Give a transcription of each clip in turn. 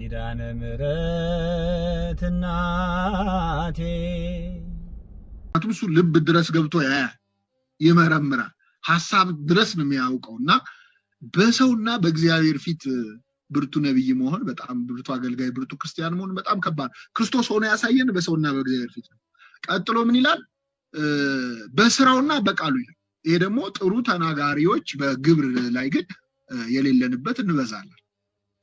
ኪዳነ ምሕረት እናቴ አትምሱ ልብ ድረስ ገብቶ ይመረምራል ሐሳብ ድረስ ነው የሚያውቀውና በሰውና በእግዚአብሔር ፊት ብርቱ ነብይ መሆን በጣም ብርቱ አገልጋይ ብርቱ ክርስቲያን መሆን በጣም ከባድ ክርስቶስ ሆኖ ያሳየን በሰውና በእግዚአብሔር ፊት ነው ቀጥሎ ምን ይላል በስራውና በቃሉ ይላል ይሄ ደግሞ ጥሩ ተናጋሪዎች በግብር ላይ ግን የሌለንበት እንበዛለን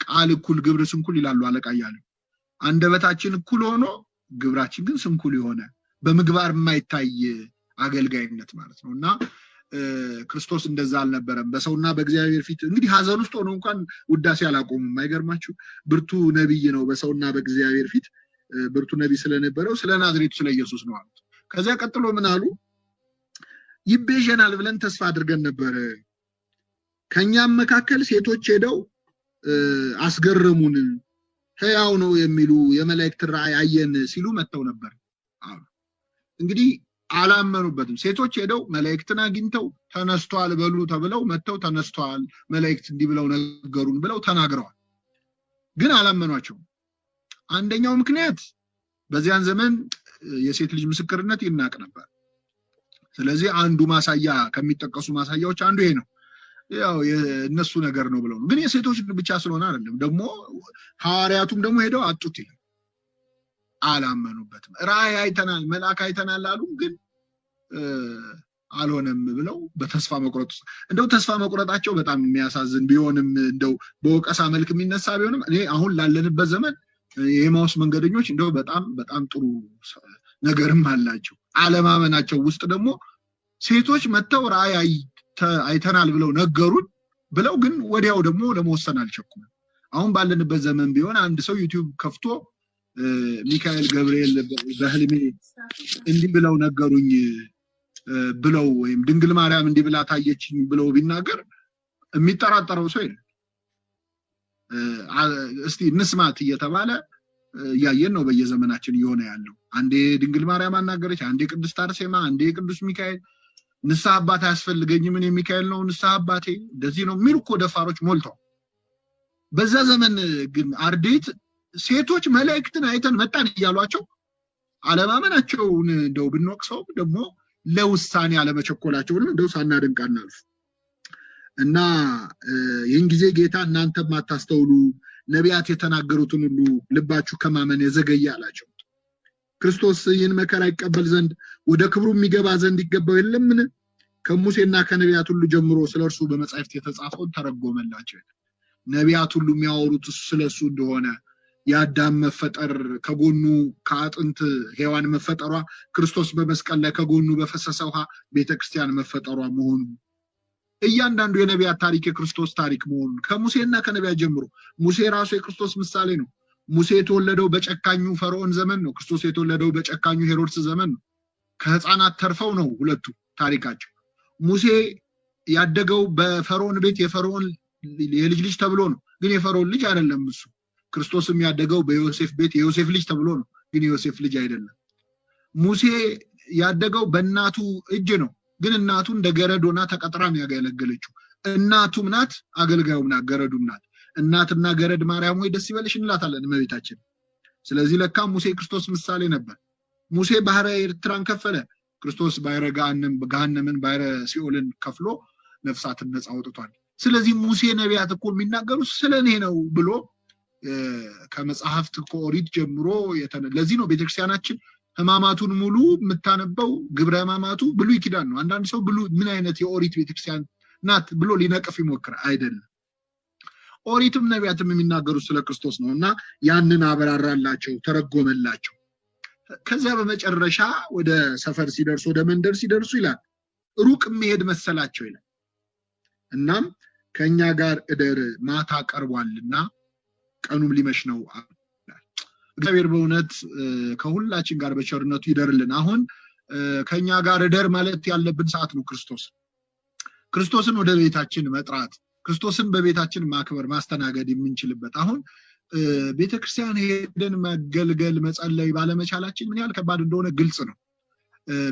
ቃል እኩል ግብር ስንኩል ይላሉ አለቃ ያለ አንደበታችን እኩል ሆኖ ግብራችን ግን ስንኩል ይሆነ በምግባር የማይታይ አገልጋይነት ማለት ነውና ክርስቶስ እንደዛ አልነበረም በሰውና በእግዚአብሔር ፊት እንግዲህ ሐዘን ውስጥ ሆኖ እንኳን ውዳሴ አላቆሙ ማይገርማችሁ ብርቱ ነብይ ነው በሰውና በእግዚአብሔር ፊት ብርቱ ነብይ ስለነበረው ስለ ናዝሬቱ ስለ ኢየሱስ ነው አሉት ከዚያ ቀጥሎ ምን አሉ ይቤዠናል ብለን ተስፋ አድርገን ነበር ከኛም መካከል ሴቶች ሄደው አስገረሙን ሕያው ነው የሚሉ የመላእክት ራእይ አየን ሲሉ መተው ነበር አሉ እንግዲህ አላመኑበትም ሴቶች ሄደው መላእክትን አግኝተው ተነስተዋል በሉ ተብለው መተው ተነስተዋል መላእክት እንዲህ ብለው ነገሩን ብለው ተናግረዋል ግን አላመኗቸው አንደኛው ምክንያት በዚያን ዘመን የሴት ልጅ ምስክርነት ይናቅ ነበር ስለዚህ አንዱ ማሳያ ከሚጠቀሱ ማሳያዎች አንዱ ይሄ ነው ያው የነሱ ነገር ነው ብለው ግን የሴቶች ብቻ ስለሆነ አይደለም ደግሞ ሐዋርያቱም ደግሞ ሄደው አጡት ይላል አላመኑበትም ራእይ አይተናል መልአክ አይተናል አሉ ግን አልሆነም ብለው በተስፋ መቁረጥ እንደው ተስፋ መቁረጣቸው በጣም የሚያሳዝን ቢሆንም እንደው በወቀሳ መልክ የሚነሳ ቢሆንም እኔ አሁን ላለንበት ዘመን የኤማውስ መንገደኞች እንደው በጣም ጥሩ ነገርም አላቸው አለማመናቸው ውስጥ ደግሞ ሴቶች መተው ራእይ አይተናል ብለው ነገሩን ብለው ግን ወዲያው ደግሞ ለመወሰን አልቸኩም አሁን ባለንበት ዘመን ቢሆን አንድ ሰው ዩቲዩብ ከፍቶ ሚካኤል ገብርኤል በህልሜ እንዲህ ብለው ነገሩኝ ብለው ወይም ድንግል ማርያም እንዲህ ብላ ታየችኝ ብለው ቢናገር የሚጠራጠረው ሰው የለም እስቲ ንስማት እየተባለ ያየን ነው በየዘመናችን ይሆነ ያለው አንዴ ድንግል ማርያም አናገረች አንዴ ቅድስት አርሴማ አንዴ ቅዱስ ሚካኤል ንስሐ አባት ያስፈልገኝም እኔ ሚካኤል ነው ንስሐ አባቴ እንደዚህ ነው ሚልኮ ደፋሮች ሞልተው በዛ ዘመን ግን አርዴት ሴቶች መላእክትን አይተን መጣን ይያሏቸው አለማመናቸውን እንደው ብንወቅሰው ደግሞ ለውሳኔ አለመቸኮላቸው እንደው ሳናደንቃናልፍ እና ይህን ጊዜ ጌታ እናንተ ማታስተውሉ ነቢያት የተናገሩትን ሁሉ ልባችሁ ከማመን የዘገየ አላቸው ክርስቶስ ይህን መከራ ይቀበል ዘንድ ወደ ክብሩ የሚገባ ዘንድ ይገባው የለምን ከሙሴና ከነቢያት ሁሉ ጀምሮ ስለርሱ በመጻሕፍት የተጻፈውን ተረጎመላቸው ነቢያት ሁሉ የሚያወሩት ስለሱ እንደሆነ ያዳም መፈጠር ከጎኑ ከአጥንት ሔዋን መፈጠሯ ክርስቶስ በመስቀል ላይ ከጎኑ በፈሰሰ ውሃ ቤተክርስቲያን መፈጠሯ መሆኑ እያንዳንዱ የነቢያት ታሪክ የክርስቶስ ታሪክ መሆኑ ከሙሴና ከነቢያት ጀምሮ ሙሴ ራሱ የክርስቶስ ምሳሌ ነው ሙሴ የተወለደው በጨካኙ ፈርዖን ዘመን ነው ክርስቶስ የተወለደው በጨካኙ ሄሮድስ ዘመን ነው ከህፃናት ተርፈው ነው ሁለቱ ታሪካቸው ሙሴ ያደገው በፈርዖን ቤት የፈርዖን የልጅ ልጅ ተብሎ ነው ግን የፈርዖን ልጅ አይደለም እሱ ክርስቶስም ያደገው በዮሴፍ ቤት የዮሴፍ ልጅ ተብሎ ነው ግን የዮሴፍ ልጅ አይደለም ሙሴ ያደገው በእናቱ እጅ ነው ግን እናቱ እንደ ገረዶና ተቀጥራም ያገለገለችው እናቱም ናት አገልጋዩም ናት ገረዱም ናት እናትና ገረድ ማርያም ወይ ደስ ይበልሽ እንላታለን እመቤታችን ስለዚህ ለካ ሙሴ ክርስቶስ ምሳሌ ነበር ሙሴ ባህረ ኤርትራን ከፈለ ክርስቶስ ባህረ ገሃነምን ባህረ ሲኦልን ከፍሎ ነፍሳትን ነፃ አውጥቷል ስለዚህ ሙሴ ነቢያት እኮ የሚናገሩት ስለኔ ነው ብሎ ከመጽሐፍት ከኦሪት ጀምሮ ለዚህ ነው ቤተክርስቲያናችን ህማማቱን ሙሉ የምታነበው ግብረ ህማማቱ ብሉይ ኪዳን ነው አንዳንድ ሰው ብሉይ ምን አይነት የኦሪት ቤተክርስቲያን ናት ብሎ ሊነቀፍ ይሞክራል አይደለም ኦሪትም ነቢያትም የሚናገሩት ስለ ክርስቶስ ነውና ያንን አበራራላቸው ተረጎመላቸው ከዚያ በመጨረሻ ወደ ሰፈር ሲደርሱ ወደ መንደር ሲደርሱ ይላል ሩቅ መሄድ መሰላቸው ይላል እናም ከኛ ጋር እደር ማታ ቀርቧልና ቀኑም ሊመሽ ነው እግዚአብሔር በእውነት ከሁላችን ጋር በቸርነቱ ይደርልን አሁን ከኛ ጋር እደር ማለት ያለብን ሰዓት ነው ክርስቶስን ወደ ቤታችን መጥራት ክርስቶስን በቤታችን ማክበር ማስተናገድ የምንችልበት አሁን ቤተክርስቲያን ሄደን መገልገል መጸለይ ባለመቻላችን ምን ያህል ከባድ እንደሆነ ግልጽ ነው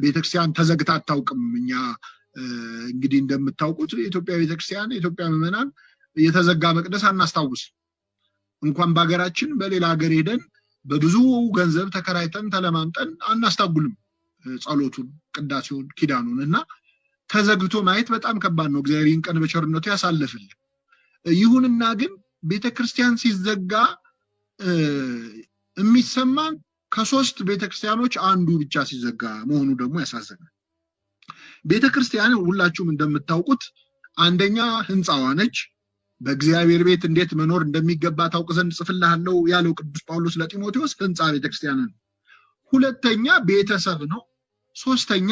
ቤተክርስቲያን ተዘግታ አታውቅም እኛ እንግዲህ እንደምታውቁት የኢትዮጵያ ቤተክርስቲያን የኢትዮጵያ ምዕመናን የተዘጋ መቅደስ አናስታውስ እንኳን በአገራችን በሌላ ሀገር ሄደን በብዙ ገንዘብ ተከራይተን ተለማምጠን አናስታጉልም ጸሎቱን ቅዳሴውን ኪዳኑንና ተዘግቶ ማየት በጣም ከባድ ነው። እግዚአብሔርን ቀን በቸርነቱ ያሳልፍልን። ይሁንና ግን ቤተክርስቲያን ሲዘጋ የሚሰማን ከሶስት ቤተክርስቲያኖች አንዱ ብቻ ሲዘጋ መሆኑ ደግሞ ያሳዝናል። ቤተክርስቲያን ሁላችሁም እንደምታውቁት አንደኛ ህንጻዋ ነች። በእግዚአብሔር ቤት እንዴት መኖር እንደሚገባ ታውቅ ዘንድ ጽፍልሃለሁ ያለው ቅዱስ ጳውሎስ ለጢሞቴዎስ ህንጻ ቤተክርስቲያን ነው። ሁለተኛ ቤተሰብ ነው። ሶስተኛ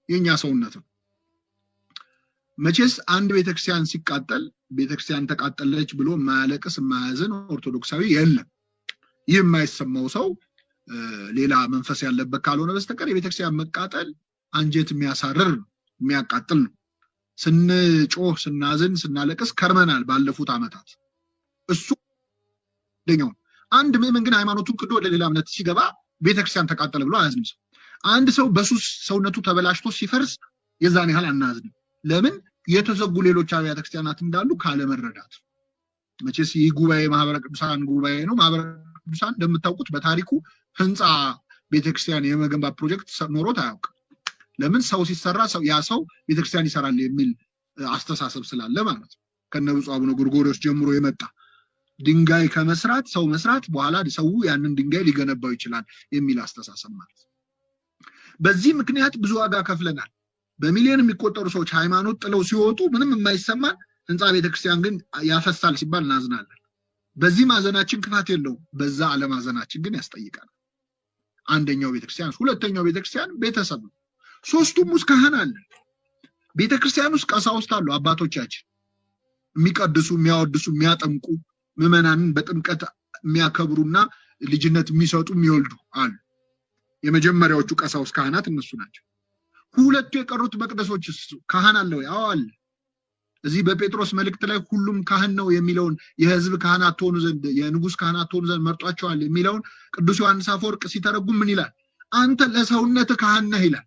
የኛ ሰውነት ነው። መቼስ አንድ ቤተክርስቲያን ሲቃጠል ቤተክርስቲያን ተቃጠለች ብሎ ማያለቅስ ማያዘን ኦርቶዶክሳዊ የለም። ይህ የማይሰማው ሰው ሌላ መንፈስ ያለበት ካልሆነ በስተቀር የቤተክርስቲያን መቃጠል አንጀት የሚያሳርር የሚያቃጥል ነው። ስንጮህ ስናዝን ስናለቅስ ከርመናል ባለፉት አመታት። እሱ ደኛው አንድ ምእመን ግን ሃይማኖቱን ክዶ ወደ ሌላ እምነት ሲገባ ቤተክርስቲያን ተቃጠለ ብሎ አያዝንም። አንድ ሰው በሱስ ሰውነቱ ተበላሽቶ ሲፈርስ የዛን ያህል አናዝንም። ለምን? የተዘጉ ሌሎች አብያተ ክርስቲያናት እንዳሉ ካለ መረዳት። መቼስ ይህ ጉባኤ ማህበረ ቅዱሳን ጉባኤ ነው። ማህበረ ቅዱሳን እንደምታውቁት በታሪኩ ህንጻ ቤተክርስቲያን የመገንባት ፕሮጀክት ኖሮት አያውቅም። ለምን? ሰው ሲሰራ ያ ሰው ቤተክርስቲያን ይሰራል የሚል አስተሳሰብ ስላለ ማለት ነው። ከነብፁዕ አቡነ ጎርጎርዮስ ጀምሮ የመጣ ድንጋይ ከመስራት ሰው መስራት በኋላ ሰው ያንን ድንጋይ ሊገነባው ይችላል የሚል አስተሳሰብ ማለት ነው። በዚህ ምክንያት ብዙ ዋጋ ከፍለናል። በሚሊዮን የሚቆጠሩ ሰዎች ሃይማኖት ጥለው ሲወጡ ምንም የማይሰማን ህንጻ ቤተክርስቲያን ግን ያፈሳል ሲባል እናዝናለን። በዚህ ማዘናችን ክፋት የለውም። በዛ አለማዘናችን ግን ያስጠይቃል። አንደኛው ቤተክርስቲያን፣ ሁለተኛው ቤተክርስቲያን ቤተሰብ ነው። ሶስቱም ውስጥ ካህን አለ። ቤተክርስቲያን ውስጥ ቀሳውስት አሉ፣ አባቶቻችን የሚቀድሱ የሚያወድሱ የሚያጠምቁ ምዕመናንን በጥምቀት የሚያከብሩና ልጅነት የሚሰጡ የሚወልዱ አሉ። የመጀመሪያዎቹ ቀሳውስት ካህናት እነሱ ናቸው። ሁለቱ የቀሩት መቅደሶች ካህን አለ ወይ? አዎ አለ። እዚህ በጴጥሮስ መልእክት ላይ ሁሉም ካህን ነው የሚለውን የህዝብ ካህናት ትሆኑ ዘንድ የንጉስ ካህናት ትሆኑ ዘንድ መርጧቸዋል የሚለውን ቅዱስ ዮሐንስ አፈወርቅ ሲተረጉም ምን ይላል? አንተ ለሰውነት ካህን ነህ ይላል።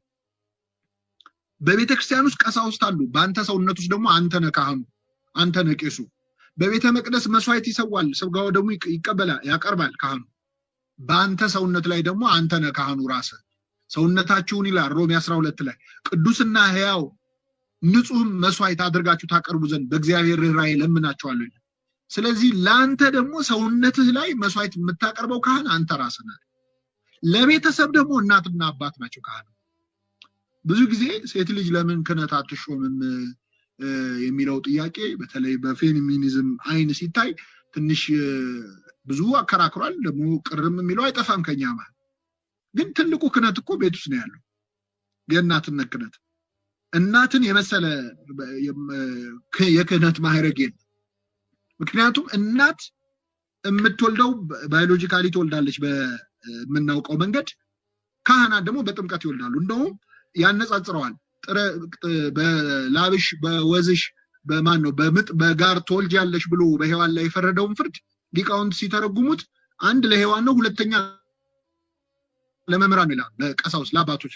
በቤተክርስቲያን ውስጥ ቀሳውስት አሉ። በአንተ ሰውነት ውስጥ ደግሞ አንተ ነህ ካህኑ፣ አንተ ነህ ቄሱ። በቤተ መቅደስ መስዋዕት ይሰዋል፣ ስጋው ደግሞ ይቀበላል ያቀርባል ካህኑ። በአንተ ሰውነት ላይ ደግሞ አንተ ነህ ካህኑ ራስህ። ሰውነታችሁን ይላል ሮሜ 12 ላይ ቅዱስና ሕያው ንጹህ መስዋዕት አድርጋችሁ ታቀርቡ ዘንድ በእግዚአብሔር ርኅራኄ ለምናችኋለሁ። ስለዚህ ለአንተ ደግሞ ሰውነትህ ላይ መስዋዕት የምታቀርበው ካህን አንተ ራስህ ነህ። ለቤተሰብ ደግሞ እናትና አባት ናቸው ካህን። ብዙ ጊዜ ሴት ልጅ ለምን ክህነት አትሾምም የሚለው ጥያቄ በተለይ በፌሚኒዝም አይን ሲታይ ትንሽ ብዙ አከራክሯል። ደግሞ ቅርም የሚለው አይጠፋም ከኛ ማለት። ግን ትልቁ ክህነት እኮ ቤት ውስጥ ነው ያለው። የእናትነት ክህነት እናትን የመሰለ የክህነት ማዕረግ የለም። ምክንያቱም እናት የምትወልደው ባዮሎጂካሊ ትወልዳለች በምናውቀው መንገድ፣ ካህናት ደግሞ በጥምቀት ይወልዳሉ። እንደውም ያነጻጽረዋል። በላብሽ በወዝሽ በማን ነው በምጥ በጋር ትወልጃለሽ ብሎ በሔዋን ላይ የፈረደውን ፍርድ ሊቃውንት ሲተረጉሙት አንድ ለሔዋን ነው፣ ሁለተኛ ለመምህራን ይላል። በቀሳውስት ለአባቶች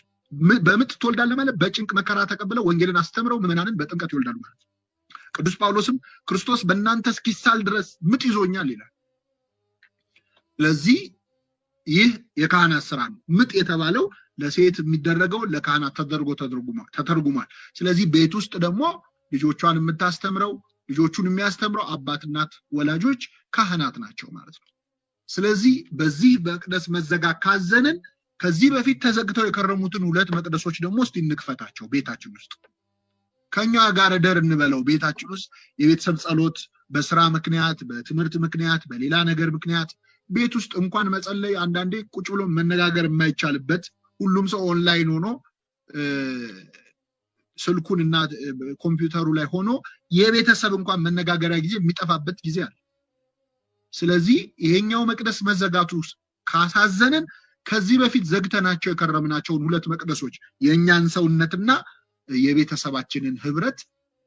በምጥ ትወልዳለህ ማለት በጭንቅ መከራ ተቀብለው ወንጌልን አስተምረው ምዕመናንን በጥምቀት ይወልዳሉ ማለት ነው። ቅዱስ ጳውሎስም ክርስቶስ በእናንተ እስኪሳል ድረስ ምጥ ይዞኛል ይላል። ስለዚህ ይህ የካህናት ስራ ነው። ምጥ የተባለው ለሴት የሚደረገው ለካህናት ተተርጉሟል። ስለዚህ ቤት ውስጥ ደግሞ ልጆቿን የምታስተምረው ልጆቹን የሚያስተምረው አባት፣ እናት፣ ወላጆች ካህናት ናቸው ማለት ነው። ስለዚህ በዚህ መቅደስ መዘጋት ካዘንን ከዚህ በፊት ተዘግተው የከረሙትን ሁለት መቅደሶች ደግሞ እስቲ እንክፈታቸው። ቤታችን ውስጥ ከኛ ጋር ደር እንበለው። ቤታችን ውስጥ የቤተሰብ ጸሎት በስራ ምክንያት፣ በትምህርት ምክንያት፣ በሌላ ነገር ምክንያት ቤት ውስጥ እንኳን መጸለይ አንዳንዴ ቁጭ ብሎ መነጋገር የማይቻልበት ሁሉም ሰው ኦንላይን ሆኖ ስልኩንና ኮምፒውተሩ ላይ ሆኖ የቤተሰብ እንኳን መነጋገሪያ ጊዜ የሚጠፋበት ጊዜ አለ። ስለዚህ ይሄኛው መቅደስ መዘጋቱ ካሳዘነን ከዚህ በፊት ዘግተናቸው የከረምናቸውን ሁለት መቅደሶች የኛን ሰውነትና የቤተሰባችንን ህብረት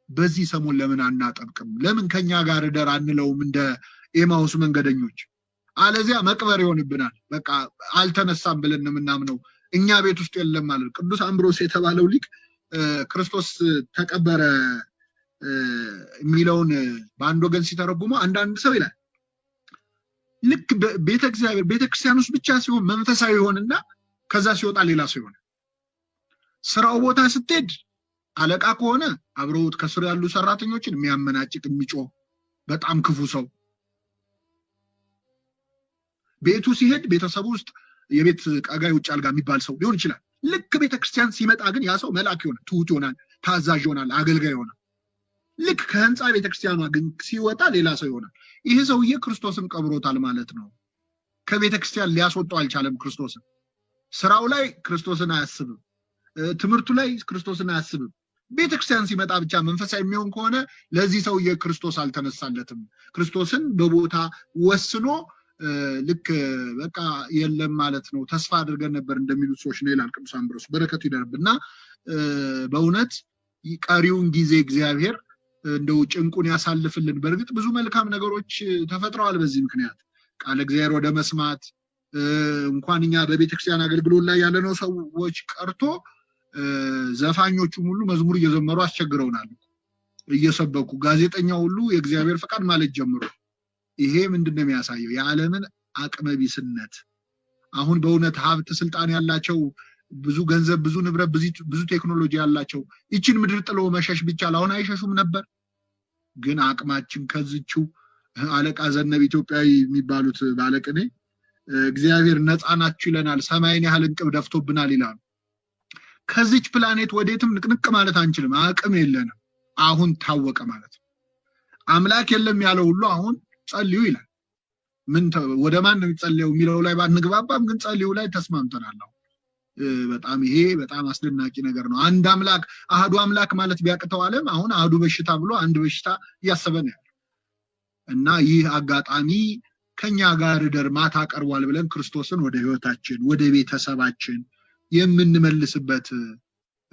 በዚህ ሰሞን ለምን አናጠብቅም? ለምን ከኛ ጋር ደር አንለውም? እንደ ኤማውስ መንገደኞች አለዚያ መቅበር ይሆንብናል። በቃ አልተነሳም ብለን የምናምነው እኛ ቤት ውስጥ የለም ማለት። ቅዱስ አምብሮስ የተባለው ሊቅ ክርስቶስ ተቀበረ የሚለውን በአንድ ወገን ሲተረጉመው አንዳንድ ሰው ይላል ልክ ቤተ እግዚአብሔር ቤተክርስቲያን ውስጥ ብቻ ሲሆን መንፈሳዊ ይሆንና ከዛ ሲወጣ ሌላ ሰው ይሆናል። ስራው ቦታ ስትሄድ አለቃ ከሆነ አብረውት ከስር ያሉ ሰራተኞችን የሚያመናጭቅ የሚጮህ በጣም ክፉ ሰው፣ ቤቱ ሲሄድ ቤተሰቡ ውስጥ የቤት ቀጋይ ውጭ አልጋ የሚባል ሰው ሊሆን ይችላል። ልክ ቤተክርስቲያን ሲመጣ ግን ያ ሰው መልአክ ይሆናል፣ ትሁት ይሆናል፣ ታዛዥ ይሆናል፣ አገልጋይ ይሆናል። ልክ ከህንፃ ቤተክርስቲያኗ ግን ሲወጣ ሌላ ሰው ይሆናል። ይሄ ሰውዬ ክርስቶስን ቀብሮታል ማለት ነው። ከቤተክርስቲያን ሊያስወጣው አልቻለም ክርስቶስን። ስራው ላይ ክርስቶስን አያስብም፣ ትምህርቱ ላይ ክርስቶስን አያስብም። ቤተክርስቲያን ሲመጣ ብቻ መንፈሳዊ የሚሆን ከሆነ ለዚህ ሰውዬ ክርስቶስ አልተነሳለትም። ክርስቶስን በቦታ ወስኖ ልክ በቃ የለም ማለት ነው። ተስፋ አድርገን ነበር እንደሚሉት ሰዎች ነው ይላል ቅዱስ አምብሮስ። በረከቱ ይደርብና በእውነት ቀሪውን ጊዜ እግዚአብሔር እንደው ጭንቁን ያሳልፍልን። በእርግጥ ብዙ መልካም ነገሮች ተፈጥረዋል በዚህ ምክንያት ቃል እግዚአብሔር ወደ መስማት እንኳን እኛ በቤተክርስቲያን አገልግሎት ላይ ያለነው ሰዎች ቀርቶ ዘፋኞቹ ሁሉ መዝሙር እየዘመሩ አስቸግረውናል። እየሰበኩ ጋዜጠኛው ሁሉ የእግዚአብሔር ፈቃድ ማለት ጀምሮ ይሄ ምንድነው የሚያሳየው? የዓለምን አቅመቢስነት። አሁን በእውነት ሀብት ስልጣን ያላቸው ብዙ ገንዘብ ብዙ ንብረት ብዙ ቴክኖሎጂ ያላቸው ይችን ምድር ጥሎ መሸሽ ቢቻል አሁን አይሸሹም ነበር። ግን አቅማችን ከዝቹ አለቃ ዘነብ ኢትዮጵያዊ የሚባሉት ባለቅኔ እግዚአብሔር ነፃ ናችሁ ይለናል፣ ሰማይን ያህል እንቅብ ደፍቶብናል ይላሉ። ከዚች ፕላኔት ወዴትም ንቅንቅ ማለት አንችልም፣ አቅም የለንም። አሁን ታወቀ ማለት ነው። አምላክ የለም ያለው ሁሉ አሁን ጸልዩ ይላል። ምን ወደ ማን ነው የሚጸልየው የሚለው ላይ ባንግባባም ግን ጸልዩ ላይ ተስማምተናል። በጣም ይሄ በጣም አስደናቂ ነገር ነው። አንድ አምላክ አህዱ አምላክ ማለት ቢያቅተው ዓለም አሁን አህዱ በሽታ ብሎ አንድ በሽታ እያሰበ ነው ያለው። እና ይህ አጋጣሚ ከኛ ጋር ማታ ቀርቧል ብለን ክርስቶስን ወደ ህይወታችን ወደ ቤተሰባችን የምንመልስበት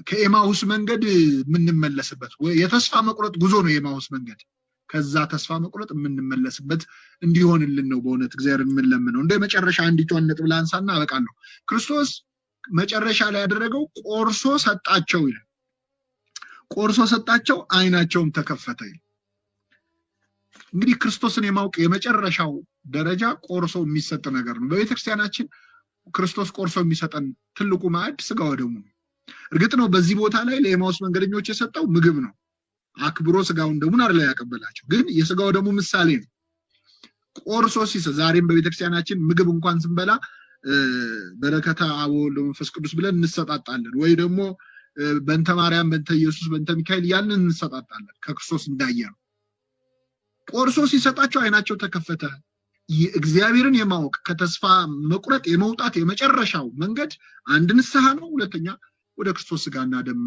ከኤማሁስ መንገድ የምንመለስበት የተስፋ መቁረጥ ጉዞ ነው የኤማሁስ መንገድ። ከዛ ተስፋ መቁረጥ የምንመለስበት እንዲሆንልን ነው በእውነት እግዚአብሔር የምንለምነው። እንደ መጨረሻ አንዲቷን ነጥብ ላንሳና አበቃለሁ። ክርስቶስ መጨረሻ ላይ ያደረገው ቆርሶ ሰጣቸው ይላል። ቆርሶ ሰጣቸው አይናቸውም ተከፈተ ይላል። እንግዲህ ክርስቶስን የማውቅ የመጨረሻው ደረጃ ቆርሶ የሚሰጥ ነገር ነው። በቤተክርስቲያናችን ክርስቶስ ቆርሶ የሚሰጠን ትልቁ ማዕድ ስጋው ደሙ ነው። እርግጥ ነው በዚህ ቦታ ላይ ለኤማሁስ መንገደኞች የሰጠው ምግብ ነው። አክብሮ ስጋውን ደሙን አይደል ያቀበላቸው፣ ግን የስጋው ደሙ ምሳሌ ነው። ቆርሶ ሲሰጥ ዛሬም በቤተክርስቲያናችን ምግብ እንኳን ስንበላ በረከተ አብ ወወልድ ወመንፈስ ቅዱስ ብለን እንሰጣጣለን፣ ወይ ደግሞ በእንተ ማርያም በእንተ ኢየሱስ በእንተ ሚካኤል ያንን እንሰጣጣለን። ከክርስቶስ እንዳየነው ቆርሶ ሲሰጣቸው አይናቸው ተከፈተ። እግዚአብሔርን የማወቅ ከተስፋ መቁረጥ የመውጣት የመጨረሻው መንገድ አንድ ንስሐ ነው፣ ሁለተኛ ወደ ክርስቶስ ስጋና ደም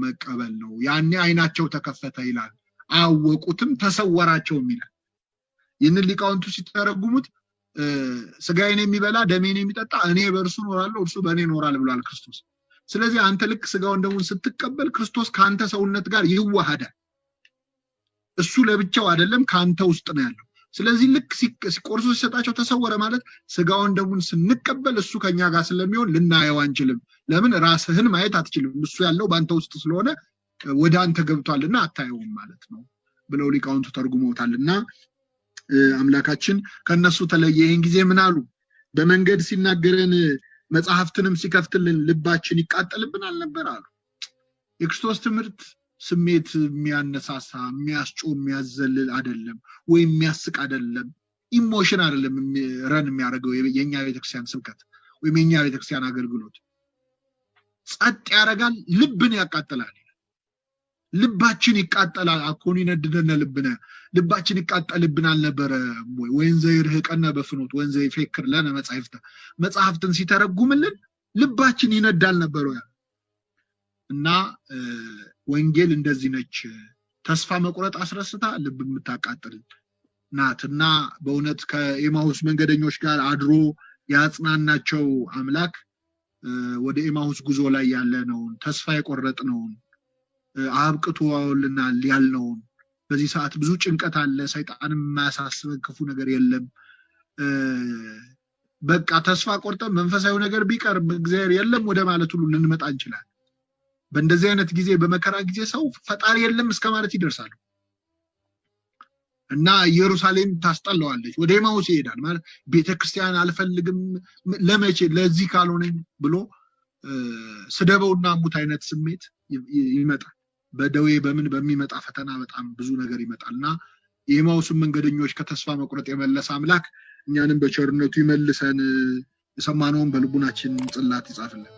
መቀበል ነው። ያኔ አይናቸው ተከፈተ ይላል። አወቁትም ተሰወራቸውም ይላል። ይህንን ሊቃውንቱ ሲተረጉሙት ስጋዬን የሚበላ ደሜን የሚጠጣ እኔ በእርሱ እኖራለሁ እርሱ በእኔ ይኖራል ብሏል ክርስቶስ። ስለዚህ አንተ ልክ ስጋውን ደሙን ስትቀበል ክርስቶስ ከአንተ ሰውነት ጋር ይዋሃዳል። እሱ ለብቻው አይደለም፣ ከአንተ ውስጥ ነው ያለው። ስለዚህ ልክ ቆርሶ ሲሰጣቸው ተሰወረ ማለት ስጋውን ደሙን ስንቀበል እሱ ከኛ ጋር ስለሚሆን ልናየው አንችልም። ለምን? ራስህን ማየት አትችልም፣ እሱ ያለው በአንተ ውስጥ ስለሆነ ወደ አንተ ገብቷልና አታየውም ማለት ነው ብለው ሊቃውንቱ ተርጉመውታልና አምላካችን ከነሱ ተለየ። ይህን ጊዜ ምን አሉ? በመንገድ ሲናገረን መጽሐፍትንም ሲከፍትልን ልባችን ይቃጠልብን አልነበር አሉ። የክርስቶስ ትምህርት ስሜት የሚያነሳሳ የሚያስጮህ የሚያዘልል አይደለም፣ ወይ የሚያስቅ አይደለም፣ ኢሞሽን አይደለም ረን የሚያደርገው የኛ ቤተክርስቲያን ስብከት ወይም የኛ ቤተክርስቲያን አገልግሎት። ጸጥ ያደርጋል፣ ልብን ያቃጥላል። ልባችን ይቃጠላል። አኮኒ ነድደነ ልብነ ልባችን ይቃጠልብን አልነበረ ወይ? ወንዘ ይርህቀነ በፍኖት ወንዘ ይፈክር ለነ መጽሐፍትን ሲተረጉምልን ልባችን ይነዳል ነበረ። እና ወንጌል እንደዚህ ነች። ተስፋ መቁረጥ አስረስታ ልብ የምታቃጥል ናትና በእውነት ከኤማሁስ መንገደኞች ጋር አድሮ ያጽናናቸው አምላክ ወደ ኤማሁስ ጉዞ ላይ ያለነውን ተስፋ የቆረጥነውን አብቅቶልናል ያልነውን በዚህ ሰዓት ብዙ ጭንቀት አለ፣ ሰይጣንም የማያሳስበን ክፉ ነገር የለም። በቃ ተስፋ ቆርጠን መንፈሳዊ ነገር ቢቀር እግዚአብሔር የለም ወደ ማለት ሁሉ ልንመጣ እንችላለን። በእንደዚህ አይነት ጊዜ በመከራ ጊዜ ሰው ፈጣሪ የለም እስከ ማለት ይደርሳል። እና ኢየሩሳሌም ታስጠላዋለች ወደ ኤማውስ ይሄዳል ማለት ቤተክርስቲያን አልፈልግም ለመቼ ለዚህ ካልሆነ ብሎ ስደበውና ሙት አይነት ስሜት ይመጣል በደዌ በምን በሚመጣ ፈተና በጣም ብዙ ነገር ይመጣልና የኤማውስ መንገደኞች ከተስፋ መቁረጥ የመለሰ አምላክ እኛንም በቸርነቱ ይመልሰን የሰማነውን በልቡናችን ጽላት ይጻፍልን